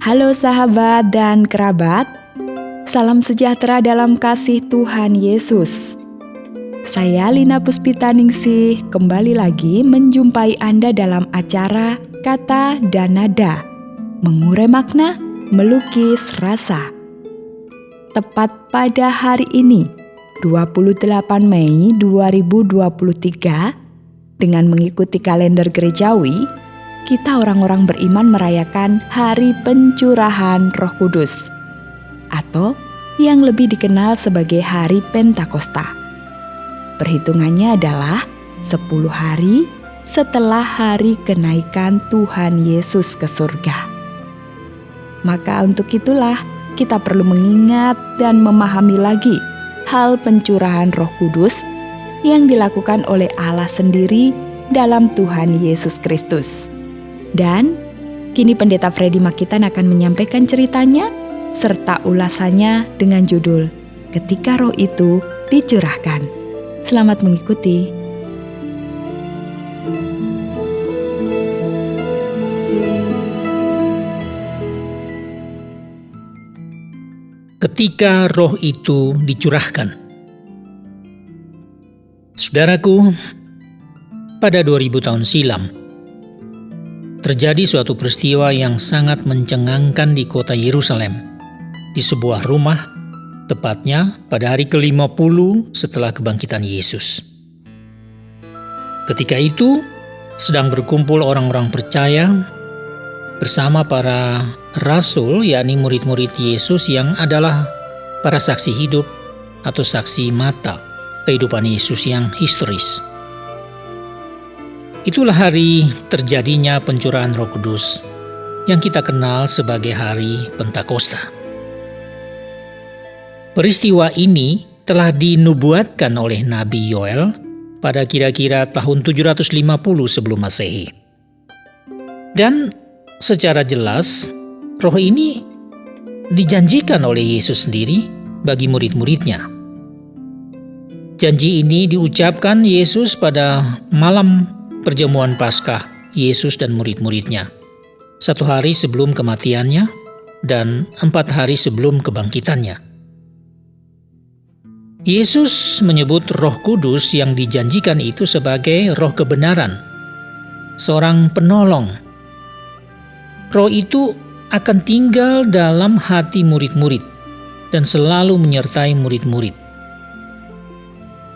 Halo sahabat dan kerabat, salam sejahtera dalam kasih Tuhan Yesus. Saya Lina Puspitaningsih kembali lagi menjumpai Anda dalam acara Kata dan Nada, mengurai makna, melukis rasa. Tepat pada hari ini, 28 Mei 2023, dengan mengikuti kalender gerejawi, kita orang-orang beriman merayakan Hari Pencurahan Roh Kudus, atau yang lebih dikenal sebagai Hari Pentakosta. Perhitungannya adalah 10 hari setelah hari kenaikan Tuhan Yesus ke surga. Maka untuk itulah kita perlu mengingat dan memahami lagi hal pencurahan Roh Kudus yang dilakukan oleh Allah sendiri dalam Tuhan Yesus Kristus. Dan kini Pendeta Freddy Makitan akan menyampaikan ceritanya serta ulasannya dengan judul Ketika Roh Itu Dicurahkan. Selamat mengikuti. Ketika Roh Itu Dicurahkan. Saudaraku, pada 2000 tahun silam, terjadi suatu peristiwa yang sangat mencengangkan di kota Yerusalem, di sebuah rumah, tepatnya pada hari ke-50 setelah kebangkitan Yesus. Ketika itu, sedang berkumpul orang-orang percaya bersama para rasul, yakni murid-murid Yesus yang adalah para saksi hidup atau saksi mata kehidupan Yesus yang historis. Itulah hari terjadinya pencurahan Roh Kudus yang kita kenal sebagai Hari Pentakosta. Peristiwa ini telah dinubuatkan oleh Nabi Yoel pada kira-kira tahun 750 sebelum Masehi. Dan secara jelas, roh ini dijanjikan oleh Yesus sendiri bagi murid-muridnya. Janji ini diucapkan Yesus pada malam perjamuan Paskah Yesus dan murid-muridnya, 1 hari sebelum kematiannya dan 4 hari sebelum kebangkitannya. Yesus menyebut Roh Kudus yang dijanjikan itu sebagai roh kebenaran, seorang penolong. Roh itu akan tinggal dalam hati murid-murid dan selalu menyertai murid-murid.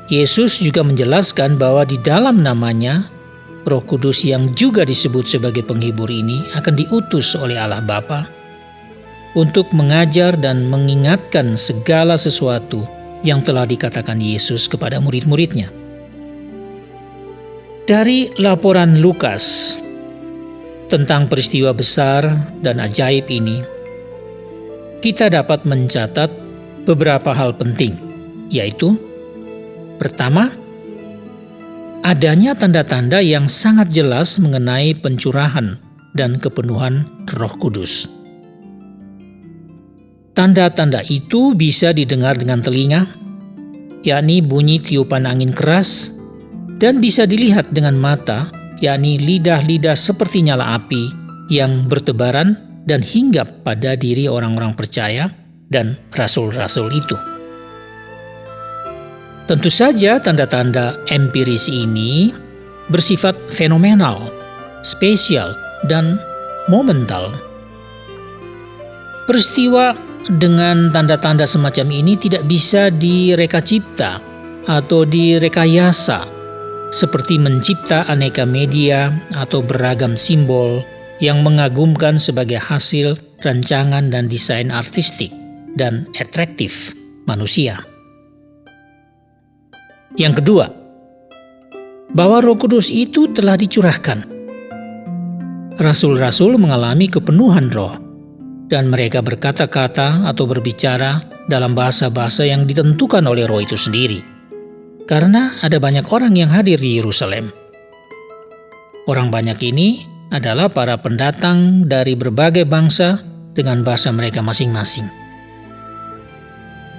Yesus juga menjelaskan bahwa di dalam namanya, Roh Kudus yang juga disebut sebagai penghibur ini akan diutus oleh Allah Bapa untuk mengajar dan mengingatkan segala sesuatu yang telah dikatakan Yesus kepada murid-muridnya. Dari laporan Lukas tentang peristiwa besar dan ajaib ini, kita dapat mencatat beberapa hal penting, yaitu pertama, adanya tanda-tanda yang sangat jelas mengenai pencurahan dan kepenuhan Roh Kudus. Tanda-tanda itu bisa didengar dengan telinga, yakni bunyi tiupan angin keras, dan bisa dilihat dengan mata, yakni lidah-lidah seperti nyala api yang bertebaran dan hinggap pada diri orang-orang percaya dan rasul-rasul itu. Tentu saja tanda-tanda empiris ini bersifat fenomenal, spesial, dan momental. Peristiwa dengan tanda-tanda semacam ini tidak bisa direka cipta atau direkayasa, seperti mencipta aneka media atau beragam simbol yang mengagumkan sebagai hasil rancangan dan desain artistik dan atraktif manusia. Yang kedua, bahwa Roh Kudus itu telah dicurahkan. Rasul-rasul mengalami kepenuhan roh, dan mereka berkata-kata atau berbicara dalam bahasa-bahasa yang ditentukan oleh roh itu sendiri. Karena ada banyak orang yang hadir di Yerusalem. Orang banyak ini adalah para pendatang dari berbagai bangsa dengan bahasa mereka masing-masing.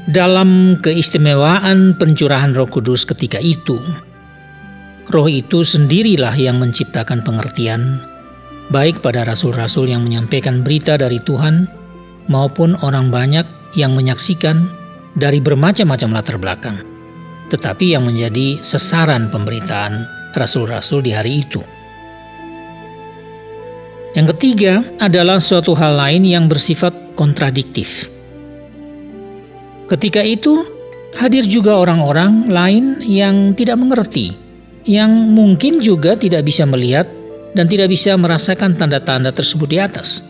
Dalam keistimewaan pencurahan Roh Kudus ketika itu, Roh itu sendirilah yang menciptakan pengertian baik pada rasul-rasul yang menyampaikan berita dari Tuhan maupun orang banyak yang menyaksikan dari bermacam-macam latar belakang, tetapi yang menjadi sasaran pemberitaan rasul-rasul di hari itu. Yang ketiga adalah suatu hal lain yang bersifat kontradiktif. Ketika itu, hadir juga orang-orang lain yang tidak mengerti, yang mungkin juga tidak bisa melihat dan tidak bisa merasakan tanda-tanda tersebut di atas.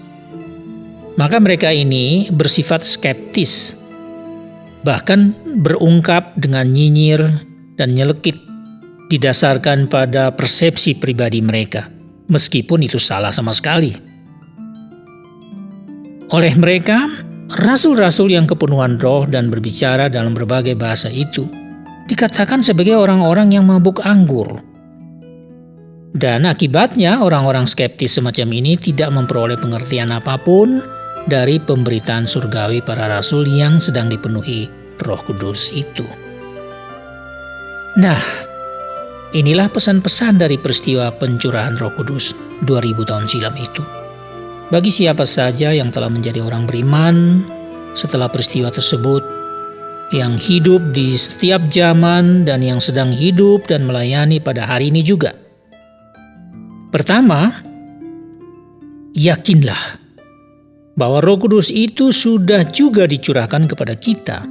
Maka mereka ini bersifat skeptis, bahkan berungkap dengan nyinyir dan nyelekit didasarkan pada persepsi pribadi mereka, meskipun itu salah sama sekali. Oleh mereka, rasul-rasul yang kepenuhan roh dan berbicara dalam berbagai bahasa itu dikatakan sebagai orang-orang yang mabuk anggur. Dan akibatnya orang-orang skeptis semacam ini tidak memperoleh pengertian apapun dari pemberitaan surgawi para rasul yang sedang dipenuhi Roh Kudus itu. Nah, inilah pesan-pesan dari peristiwa pencurahan Roh Kudus 2000 tahun silam itu. Bagi siapa saja yang telah menjadi orang beriman setelah peristiwa tersebut, yang hidup di setiap zaman dan yang sedang hidup dan melayani pada hari ini juga. Pertama, yakinlah bahwa Roh Kudus itu sudah juga dicurahkan kepada kita,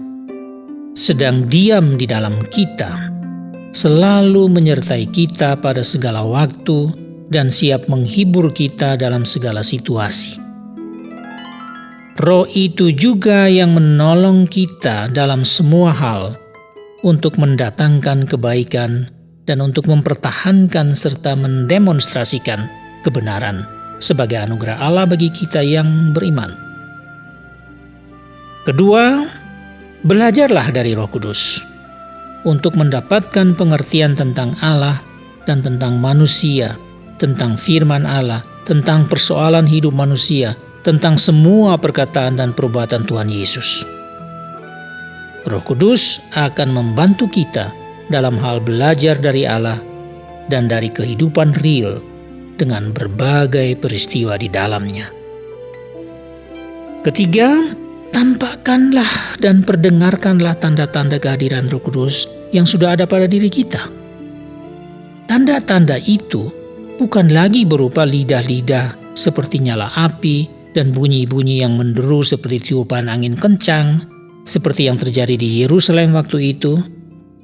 sedang diam di dalam kita, selalu menyertai kita pada segala waktu dan siap menghibur kita dalam segala situasi. Roh itu juga yang menolong kita dalam semua hal untuk mendatangkan kebaikan dan untuk mempertahankan serta mendemonstrasikan kebenaran sebagai anugerah Allah bagi kita yang beriman. Kedua, belajarlah dari Roh Kudus untuk mendapatkan pengertian tentang Allah dan tentang manusia, tentang firman Allah, tentang persoalan hidup manusia, tentang semua perkataan dan perbuatan Tuhan Yesus. Roh Kudus akan membantu kita dalam hal belajar dari Allah dan dari kehidupan real dengan berbagai peristiwa di dalamnya. Ketiga, tampakkanlah dan perdengarkanlah tanda-tanda kehadiran Roh Kudus yang sudah ada pada diri kita. Tanda-tanda itu bukan lagi berupa lidah-lidah seperti nyala api dan bunyi-bunyi yang menderu seperti tiupan angin kencang, seperti yang terjadi di Yerusalem waktu itu,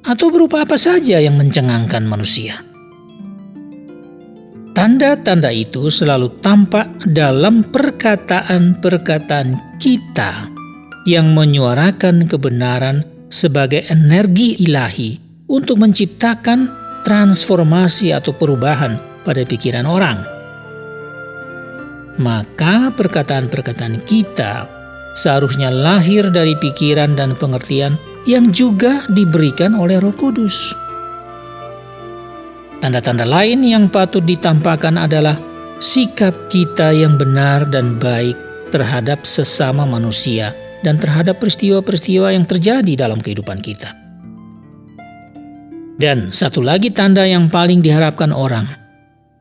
atau berupa apa saja yang mencengangkan manusia. Tanda-tanda itu selalu tampak dalam perkataan-perkataan kita yang menyuarakan kebenaran sebagai energi ilahi untuk menciptakan transformasi atau perubahan pada pikiran orang. Maka perkataan-perkataan kita seharusnya lahir dari pikiran dan pengertian yang juga diberikan oleh Roh Kudus. Tanda-tanda lain yang patut ditampakkan adalah sikap kita yang benar dan baik terhadap sesama manusia dan terhadap peristiwa-peristiwa yang terjadi dalam kehidupan kita. Dan satu lagi tanda yang paling diharapkan orang,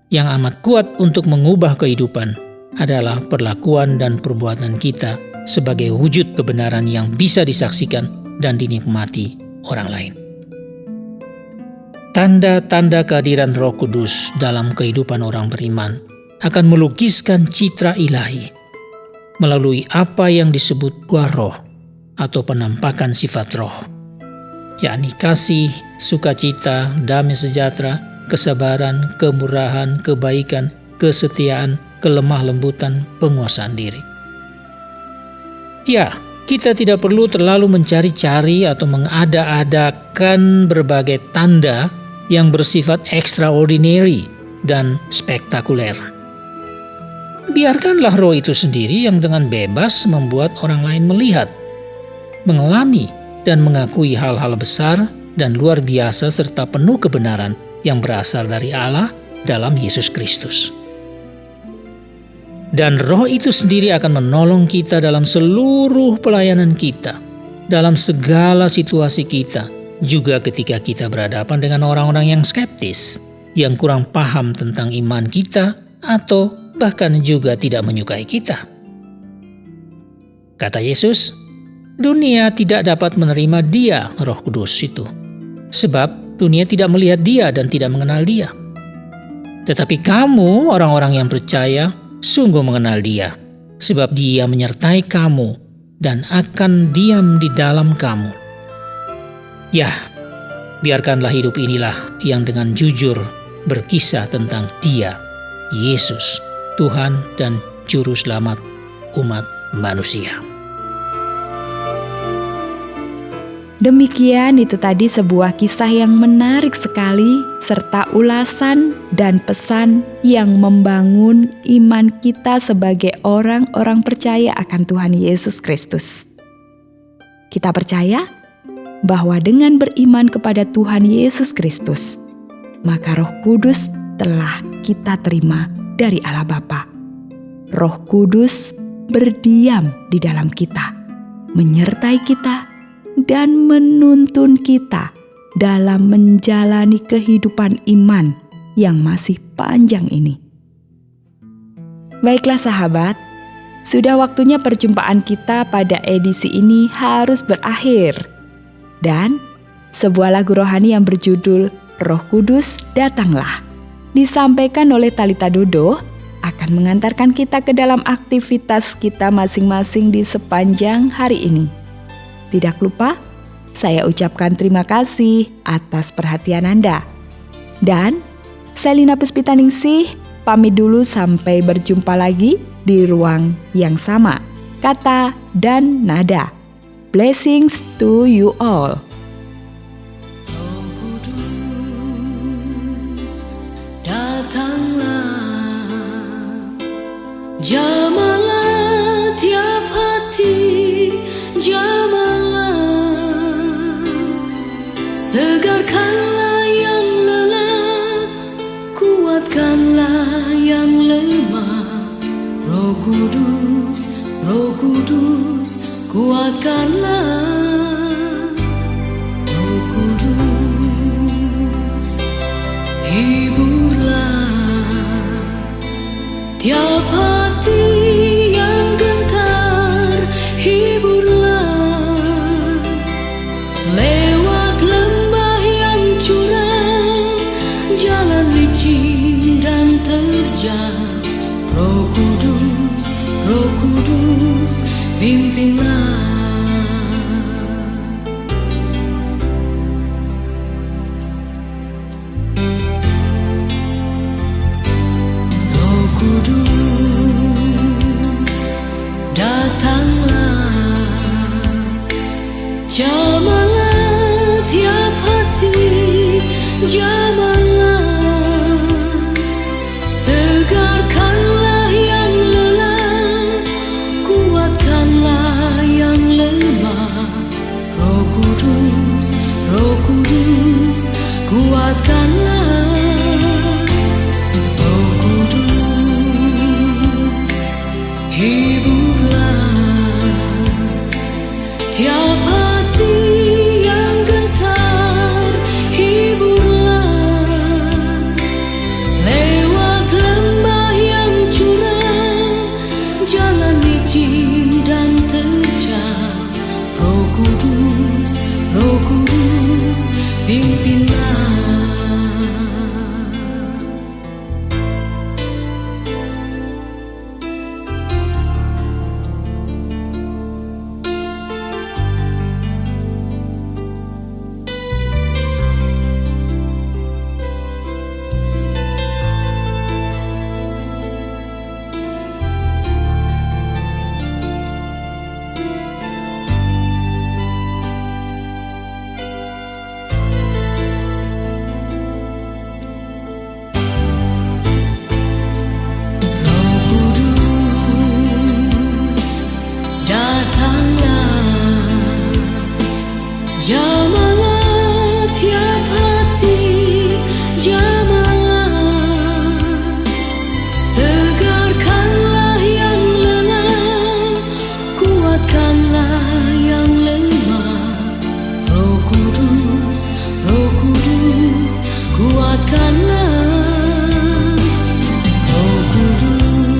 yang amat kuat untuk mengubah kehidupan, adalah perlakuan dan perbuatan kita sebagai wujud kebenaran yang bisa disaksikan dan dinikmati orang lain. Tanda-tanda kehadiran Roh Kudus dalam kehidupan orang beriman akan melukiskan citra ilahi melalui apa yang disebut buah roh atau penampakan sifat roh, yakni kasih, sukacita, damai sejahtera, kesabaran, kemurahan, kebaikan, kesetiaan, kelemah lembutan, penguasaan diri. Ya, kita tidak perlu terlalu mencari-cari atau mengada-adakan berbagai tanda yang bersifat extraordinary dan spektakuler. Biarkanlah roh itu sendiri yang dengan bebas membuat orang lain melihat, mengalami, dan mengakui hal-hal besar dan luar biasa serta penuh kebenaran yang berasal dari Allah dalam Yesus Kristus. Dan roh itu sendiri akan menolong kita dalam seluruh pelayanan kita, dalam segala situasi kita, juga ketika kita berhadapan dengan orang-orang yang skeptis, yang kurang paham tentang iman kita, atau bahkan juga tidak menyukai kita. Kata Yesus, dunia tidak dapat menerima Dia, Roh Kudus itu, sebab dunia tidak melihat Dia dan tidak mengenal Dia. Tetapi kamu, orang-orang yang percaya, sungguh mengenal Dia, sebab Dia menyertai kamu dan akan diam di dalam kamu. Ya, biarkanlah hidup inilah yang dengan jujur berkisah tentang Dia, Yesus, Tuhan dan Juru Selamat umat manusia. Demikian itu tadi sebuah kisah yang menarik sekali, serta ulasan dan pesan yang membangun iman kita sebagai orang-orang percaya akan Tuhan Yesus Kristus. Kita percaya bahwa dengan beriman kepada Tuhan Yesus Kristus, maka Roh Kudus telah kita terima dari Allah Bapa. Roh Kudus berdiam di dalam kita, menyertai kita, dan menuntun kita dalam menjalani kehidupan iman yang masih panjang ini. Baiklah sahabat, sudah waktunya perjumpaan kita pada edisi ini harus berakhir. Dan sebuah lagu rohani yang berjudul Roh Kudus Datanglah, disampaikan oleh Talita Dodo, akan mengantarkan kita ke dalam aktivitas kita masing-masing di sepanjang hari ini. Tidak lupa, saya ucapkan terima kasih atas perhatian Anda. Dan saya Lina Puspitaningsih pamit dulu sampai berjumpa lagi di ruang yang sama, kata dan nada. Blessings to you all. Roh Kudus, datanglah, jamahlah tiap hati, jamahlah, segarkanlah yang lelah, kuatkanlah yang lemah. Roh Kudus, Roh Kudus, kuatkanlah. Roh Kudus, hiburlah tiap hati yang gentar, hiburlah lewat lembah yang curam, jalan licin dan terjal. Roh Kudus, Roh Kudus, pimpinlah. Roh Kudus, datanglah, jamahlah tiap hati, jamahlah, segarkanlah yang lelah, kuatkanlah yang lemah. Roh Kudus, Roh Kudus, kuatkanlah. Roh Kudus, hiburlah tiap hati yang gentar, hiburlah lewat lembah yang curam, jalan licin dan terjal. Roh Kudus, Roh Kudus, pimpinlah. Jamahlah tiap hati, jamahlah, segarkanlah yang lelah, kuatkanlah yang lemah. Roh Kudus, Roh Kudus, kuatkanlah. Roh Kudus,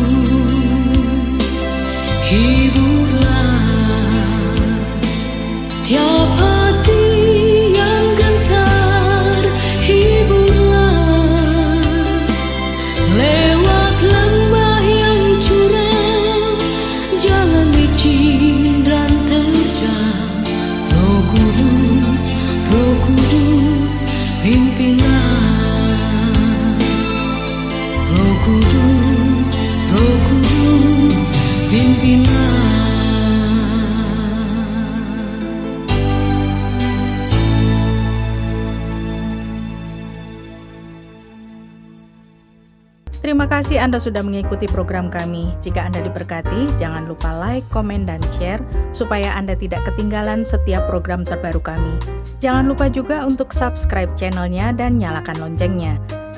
Terima kasih Anda sudah mengikuti program kami. Jika Anda diberkati, jangan lupa like, komen, dan share supaya Anda tidak ketinggalan setiap program terbaru kami. Jangan lupa juga untuk subscribe channelnya dan nyalakan loncengnya.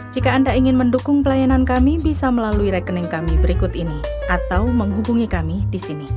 Jika Anda ingin mendukung pelayanan kami, bisa melalui rekening kami berikut ini atau menghubungi kami di sini.